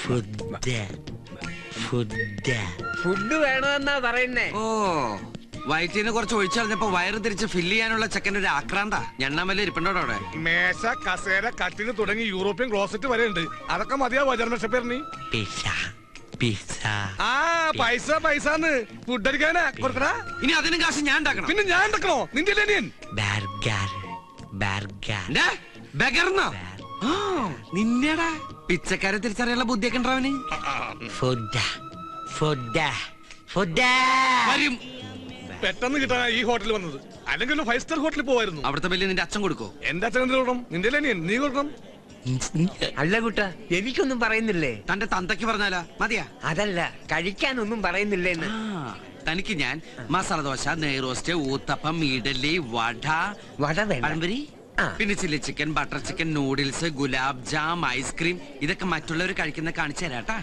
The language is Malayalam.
ഫുഡ് വേണമെന്നാ പറയുന്നേ. ഓ, വയറ്റിന് കുറച്ച് ഒഴിച്ചറിഞ്ഞപ്പോ വയറ് തിരിച്ച് ഫില്ല് ചെയ്യാനുള്ള ചെക്കൻ്റെ ഒരു ആക്രാന്ത ഞണ്ണാമല്ല ഇരിപ്പുണ്ടോ അവിടെ? മേശ, കസേര, കട്ടിന് തുടങ്ങി യൂറോപ്യൻ ക്ലോസറ്റ് വരെ ഉണ്ട്. അതൊക്കെ മതിയാവോ ജർമ്മൻ? ആ പൈസ പൈസന്ന് ഫുഡ് അടിക്കാനാ കൊടുക്കടാ. ഇനി അതിനും കാശ് ഞാൻ ഉണ്ടാക്കണം. പിന്നെ ഞാൻ ഉണ്ടാക്കണോ? നിന്റെ നിന്നെടാ പിച്ചക്കാരെ തിരിച്ചറിയാനുള്ള ബുദ്ധിയൊക്കെ ഉണ്ടാവന്. വരും. പെട്ടെന്ന് കിട്ടാൻ ഈ ഹോട്ടലിൽ വന്നത്. അല്ലെങ്കിൽ 5 സ്റ്റാർ ഹോട്ടലിൽ പോവായിരുന്നു. അവിടുത്തെ ബില്ല് നിന്റെ അച്ഛൻ കൊടുക്കോ? എന്റെ അച്ഛൻ എന്തിനു കൊടുക്കണം? നിന്റെ നീ കൊടുക്കണം. അല്ല കുട്ട, എനിക്കൊന്നും പറയുന്നില്ലേ? തന്റെ തന്തയ്ക്ക് പറഞ്ഞാലാ മതിയാ? അതല്ല, കഴിക്കാനൊന്നും പറയുന്നില്ലേന്ന്. തനിക്ക് ഞാൻ മസാല ദോശ, നെയ്റോസ്റ്റ്, ഊത്തപ്പം, ഇഡലി, വട പഴംപൊരി, പിന്നെ chilli chicken, butter chicken, noodles, gulab jam, ice cream, ഇതൊക്കെ മറ്റുള്ളവർ കഴിക്കുന്ന കാണിച്ചു തരാട്ടാ.